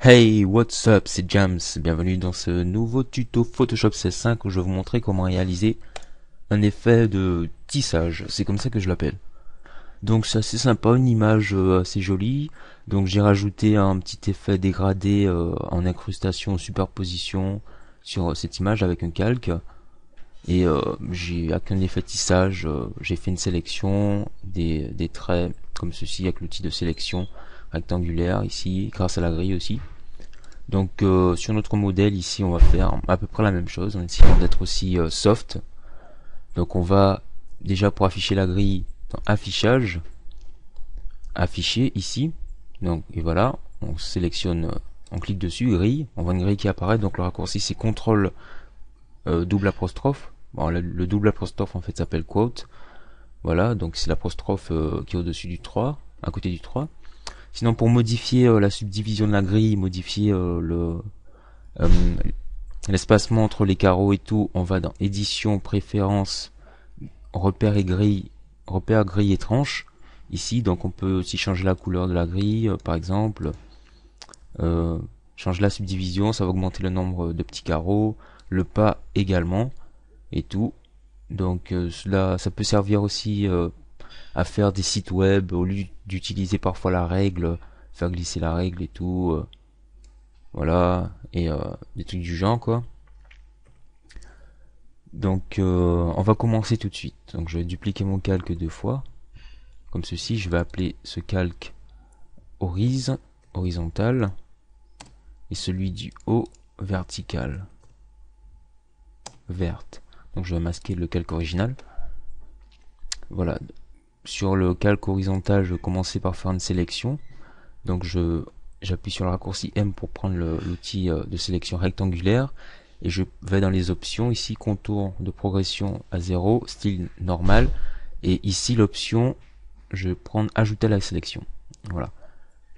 Hey, what's up, c'est James. Bienvenue dans ce nouveau tuto Photoshop 16.5 où je vais vous montrer comment réaliser un effet de tissage. C'est comme ça que je l'appelle. Donc c'est assez sympa, une image assez jolie. Donc j'ai rajouté un petit effet dégradé en incrustation, superposition sur cette image avec un calque. Et j'ai avec un effet tissage, j'ai fait une sélection des traits comme ceci avec l'outil de sélection rectangulaire ici, grâce à la grille aussi. Donc sur notre modèle ici on va faire à peu près la même chose en essayant d'être aussi soft. Donc on va déjà pour afficher la grille dans affichage, afficher ici. Donc et voilà, on sélectionne, on clique dessus, grille, on voit une grille qui apparaît. Donc le raccourci c'est CTRL double apostrophe. Bon, le double apostrophe en fait s'appelle quote. Voilà, donc c'est l'apostrophe qui est au-dessus du 3, à côté du 3. Sinon pour modifier la subdivision de la grille, modifier euh, l'espacement entre les carreaux et tout, on va dans édition, préférences, repères et grille, repères, grille et tranche. Ici, donc on peut aussi changer la couleur de la grille, par exemple. Changer la subdivision, ça va augmenter le nombre de petits carreaux, le pas également, et tout. Donc cela, ça peut servir aussi à faire des sites web au lieu d'utiliser parfois la règle, faire glisser la règle et tout. Voilà, et des trucs du genre quoi. Donc on va commencer tout de suite. Donc je vais dupliquer mon calque deux fois. Comme ceci, je vais appeler ce calque horizontal, et celui du haut vertical, verte. Donc je vais masquer le calque original. Voilà. Sur le calque horizontal, je vais commencer par faire une sélection. Donc j'appuie sur le raccourci M pour prendre l'outil de sélection rectangulaire. Et je vais dans les options, ici contour de progression à 0, style normal. Et ici l'option, je vais prendre ajouter à la sélection. Voilà.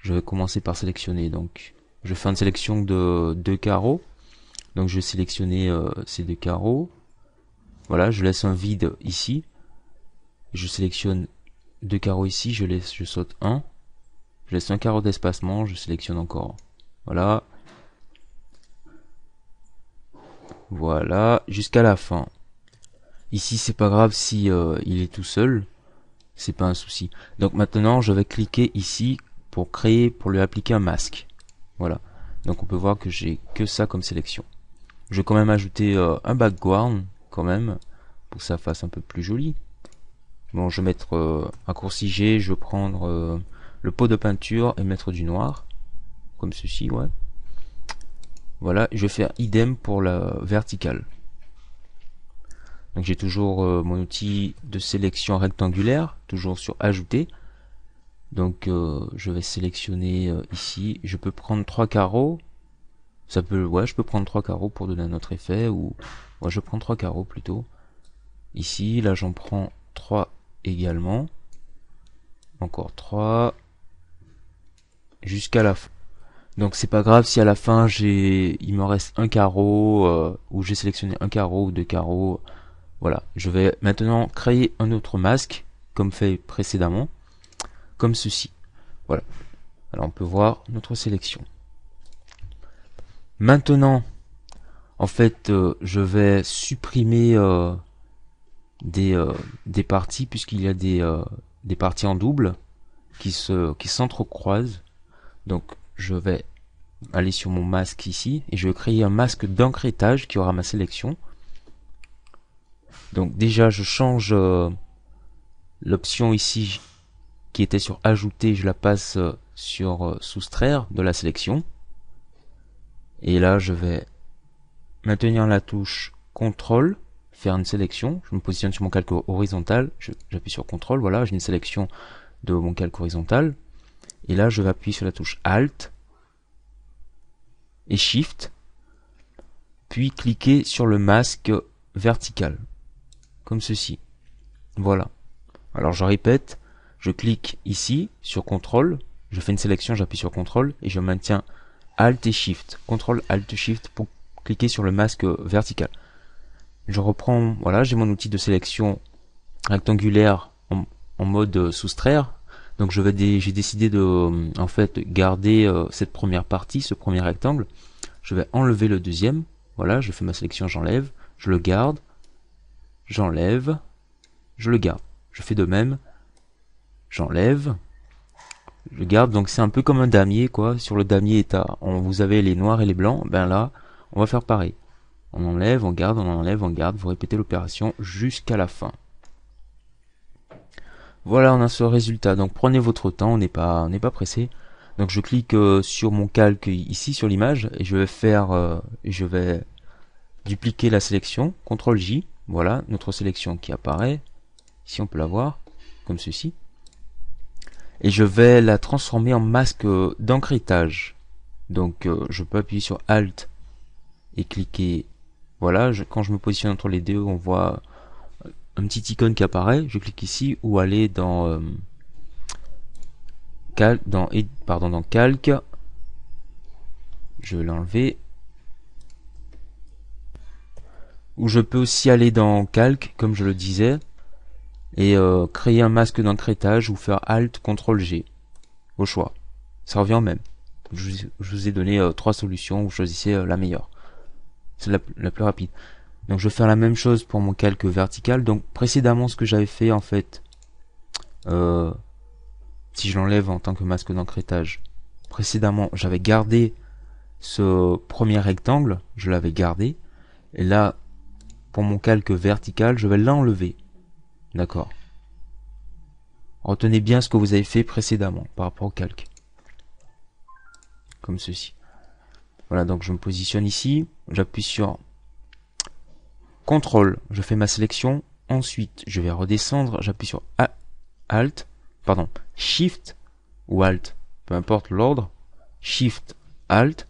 Je vais commencer par sélectionner. Donc je vais faire une sélection de deux carreaux. Donc je vais sélectionner ces deux carreaux. Voilà, je laisse un vide ici. Je sélectionne deux carreaux ici, je saute un. Je laisse un carreau d'espacement, je sélectionne encore. Voilà. Voilà, jusqu'à la fin. Ici, c'est pas grave si il est tout seul, c'est pas un souci. Donc maintenant, je vais cliquer ici pour lui appliquer un masque. Voilà. Donc on peut voir que j'ai que ça comme sélection. Je vais quand même ajouter un background, quand même, pour que ça fasse un peu plus joli. Bon, je vais mettre raccourci G, je vais prendre le pot de peinture et mettre du noir, comme ceci, ouais. Voilà, je vais faire idem pour la verticale. Donc j'ai toujours mon outil de sélection rectangulaire, toujours sur ajouter. Donc je vais sélectionner ici, je peux prendre trois carreaux. Ça peut, ouais, je peux prendre trois carreaux pour donner un autre effet, ou ouais, je prends trois carreaux plutôt. Ici, là j'en prends trois également. Encore trois. Jusqu'à la fin. Donc c'est pas grave si à la fin il me reste un carreau, ou j'ai sélectionné un carreau ou deux carreaux. Voilà, je vais maintenant créer un autre masque, comme fait précédemment, comme ceci. Voilà, alors on peut voir notre sélection. Maintenant, en fait, je vais supprimer des parties, puisqu'il y a des parties en double qui s'entrecroisent. Donc je vais aller sur mon masque ici, et je vais créer un masque d'encrêtage qui aura ma sélection. Donc déjà je change l'option ici qui était sur ajouter, je la passe sur soustraire de la sélection. Et là je vais maintenir la touche CTRL, faire une sélection, je me positionne sur mon calque horizontal, j'appuie sur CTRL, voilà, j'ai une sélection de mon calque horizontal. Et là je vais appuyer sur la touche ALT et Shift, puis cliquer sur le masque vertical, comme ceci. Voilà. Alors je répète, je clique ici sur CTRL, je fais une sélection, j'appuie sur CTRL et je maintiens Alt et Shift. CTRL, Alt, Shift pour cliquer sur le masque vertical. Je reprends, voilà, j'ai mon outil de sélection rectangulaire en mode soustraire. Donc j'ai décidé de en fait garder cette première partie, ce premier rectangle. Je vais enlever le deuxième. Voilà, je fais ma sélection, j'enlève, je le garde, j'enlève, je le garde. Je fais de même, j'enlève, je garde. Donc c'est un peu comme un damier quoi. Sur le damier vous avez les noirs et les blancs. Ben là, on va faire pareil. On enlève, on garde, on enlève, on garde. Vous répétez l'opération jusqu'à la fin. Voilà, on a ce résultat. Donc prenez votre temps, on n'est pas pressé. Donc je clique sur mon calque ici sur l'image et je vais dupliquer la sélection, CTRL J. Voilà, notre sélection qui apparaît. Ici on peut la voir comme ceci. Et je vais la transformer en masque d'encryptage. Donc je peux appuyer sur Alt et cliquer. Voilà, quand je me positionne entre les deux, on voit un petit icône qui apparaît. Je clique ici ou aller dans calque. Je vais l'enlever. Ou je peux aussi aller dans calque, comme je le disais, et créer un masque d'encryptage ou faire Alt CTRL G au choix. Ça revient au même. Je vous ai donné 3 solutions, vous choisissez la meilleure. C'est la plus rapide. Donc je vais faire la même chose pour mon calque vertical. Donc précédemment ce que j'avais fait en fait, si je l'enlève en tant que masque d'encryptage, précédemment j'avais gardé ce premier rectangle, je l'avais gardé, et là pour mon calque vertical je vais l'enlever. D'accord. Retenez bien ce que vous avez fait précédemment par rapport au calque. Comme ceci. Voilà, donc je me positionne ici, j'appuie sur CTRL, je fais ma sélection, ensuite je vais redescendre, j'appuie sur Shift ou Alt, peu importe l'ordre, Shift, Alt,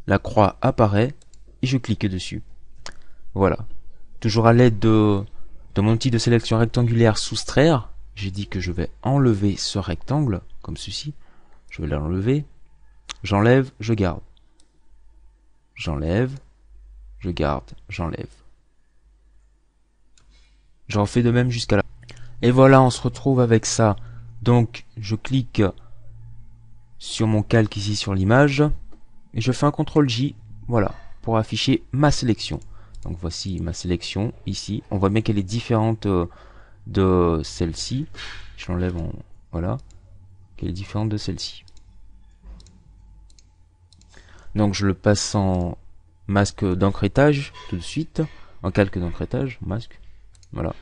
la croix apparaît et je clique dessus. Voilà. Toujours à l'aide de mon outil de sélection rectangulaire soustraire, j'ai dit que je vais enlever ce rectangle, comme ceci. Je vais l'enlever, j'enlève, je garde. J'enlève, je garde, j'enlève. J'en fais de même jusqu'à là. Et voilà, on se retrouve avec ça. Donc, je clique sur mon calque ici sur l'image. Et je fais un CTRL J, voilà, pour afficher ma sélection. Donc voici ma sélection ici. On voit bien qu'elle est différente de celle-ci. Je l'enlève en... Voilà. Qu'elle est différente de celle-ci. Donc je le passe en masque d'encryptage tout de suite. En calque d'encryptage, masque. Voilà.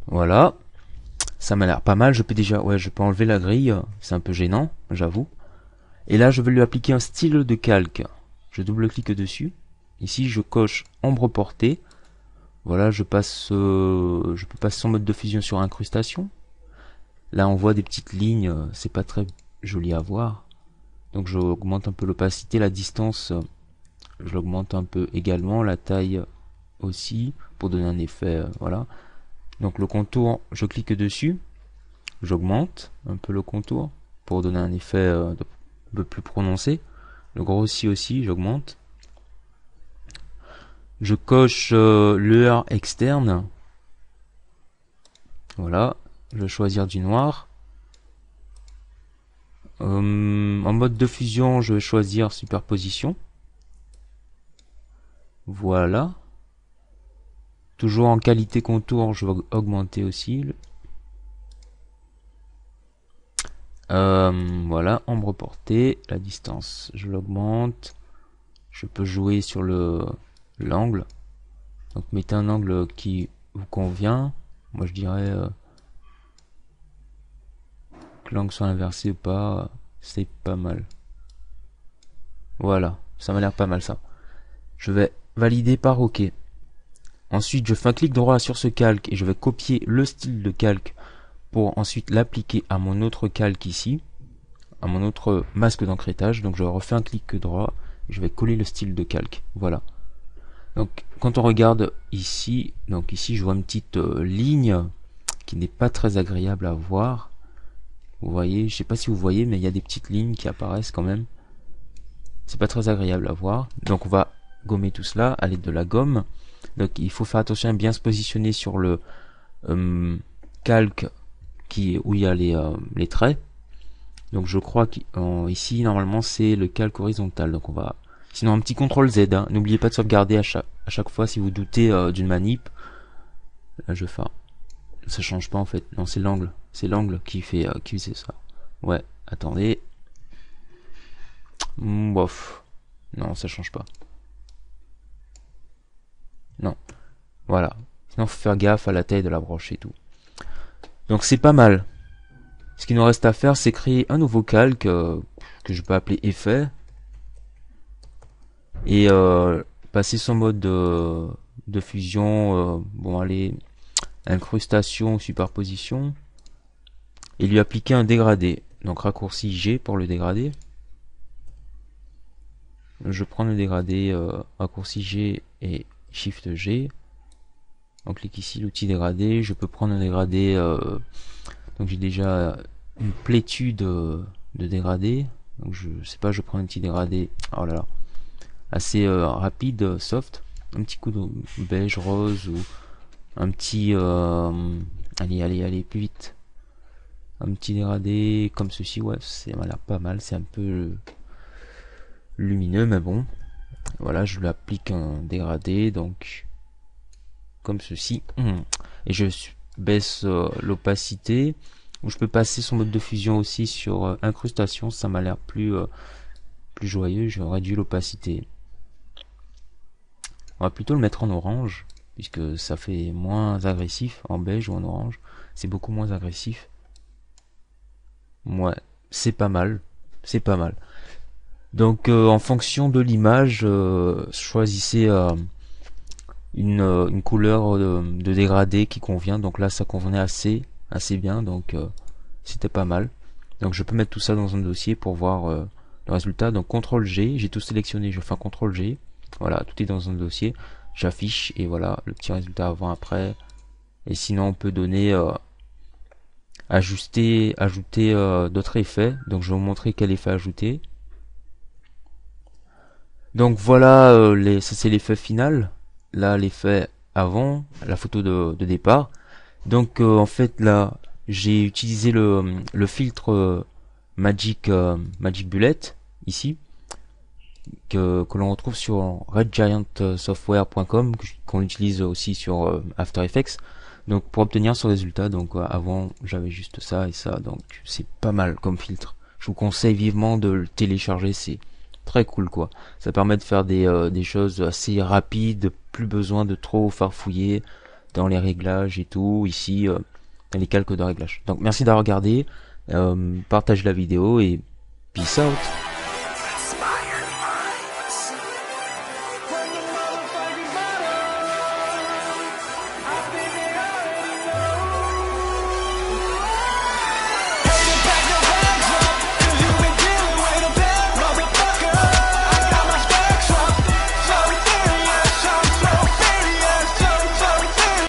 Voilà. Ça m'a l'air pas mal. Je peux déjà... Ouais, je peux enlever la grille. C'est un peu gênant, j'avoue. Et là, je vais lui appliquer un style de calque. Je double-clique dessus. Ici, je coche ombre portée. Voilà, je peux passer en mode de fusion sur incrustation. Là, on voit des petites lignes. C'est pas très joli à voir. Donc, j'augmente un peu l'opacité, la distance. Je l'augmente un peu également, la taille aussi, pour donner un effet. Voilà. Donc, le contour, je clique dessus. J'augmente un peu le contour pour donner un effet un peu plus prononcé. Le grossi aussi, j'augmente. Je coche lueur externe. Voilà. Je vais choisir du noir. En mode de fusion, je vais choisir superposition. Voilà. Toujours en qualité contour, je vais augmenter aussi. Voilà, ombre portée, la distance, je l'augmente. Je peux jouer sur l'angle. Donc mettez un angle qui vous convient. Moi je dirais que l'angle soit inversé ou pas, c'est pas mal. Voilà, ça m'a l'air pas mal ça. Je vais valider par OK. Ensuite je fais un clic droit sur ce calque et je vais copier le style de calque pour ensuite l'appliquer à mon autre calque ici, à mon autre masque d'encryptage. Donc je refais un clic droit, je vais coller le style de calque. Voilà. Donc quand on regarde ici, donc ici je vois une petite ligne qui n'est pas très agréable à voir. Vous voyez, je sais pas si vous voyez, mais il y a des petites lignes qui apparaissent quand même. C'est pas très agréable à voir. Donc on va gommer tout cela à l'aide de la gomme. Donc il faut faire attention à bien se positionner sur le calque où il y a les traits. Donc je crois qu'ici normalement c'est le calque horizontal. Donc on va, sinon un petit CTRL Z, hein. N'oubliez pas de sauvegarder à chaque fois si vous doutez d'une manip. Là je fais, ça change pas en fait. Non, c'est l'angle qui fait ça. Ouais, attendez. Bof. Non, ça change pas. Non. Voilà. Sinon faut faire gaffe à la taille de la broche et tout. Donc c'est pas mal. Ce qu'il nous reste à faire, c'est créer un nouveau calque que je peux appeler effet et passer son mode de fusion, bon allez, incrustation, superposition, et lui appliquer un dégradé. Donc raccourci G pour le dégradé. Je prends le dégradé, raccourci G et Shift G. Donc clique ici l'outil dégradé. Je peux prendre un dégradé. Donc j'ai déjà une plétude de dégradés. Donc je sais pas, je prends un petit dégradé. Oh là là, assez rapide, soft. Un petit coup de beige, rose ou un petit. Allez, plus vite. Un petit dégradé comme ceci, ouais, c'est voilà, pas mal. C'est un peu lumineux, mais bon. Voilà, je lui applique un dégradé, donc comme ceci. Et je baisse l'opacité. Je peux passer son mode de fusion aussi sur incrustation, ça m'a l'air plus joyeux. Je réduis l'opacité. On va plutôt le mettre en orange, puisque ça fait moins agressif. En beige ou en orange, c'est beaucoup moins agressif. Ouais, c'est pas mal. C'est pas mal. Donc en fonction de l'image, choisissez une couleur de dégradé qui convient. Donc là ça convenait assez bien, donc c'était pas mal. Donc je peux mettre tout ça dans un dossier pour voir le résultat. Donc CTRL G, j'ai tout sélectionné, je fais un CTRL G, voilà, tout est dans un dossier, j'affiche et voilà le petit résultat avant après. Et sinon on peut donner ajouter d'autres effets. Donc je vais vous montrer quel effet ajouter. Donc voilà, ça c'est l'effet final. Là l'effet avant, la photo de départ. Donc en fait là j'ai utilisé le filtre Magic Bullet ici que l'on retrouve sur redgiantsoftware.com, qu'on utilise aussi sur After Effects. Donc pour obtenir ce résultat, donc avant j'avais juste ça et ça, donc c'est pas mal comme filtre. Je vous conseille vivement de le télécharger, c'est très cool quoi. Ça permet de faire des choses assez rapides, plus besoin de trop farfouiller dans les réglages et tout, ici dans les calques de réglage. Donc merci d'avoir regardé, partagez la vidéo et peace out.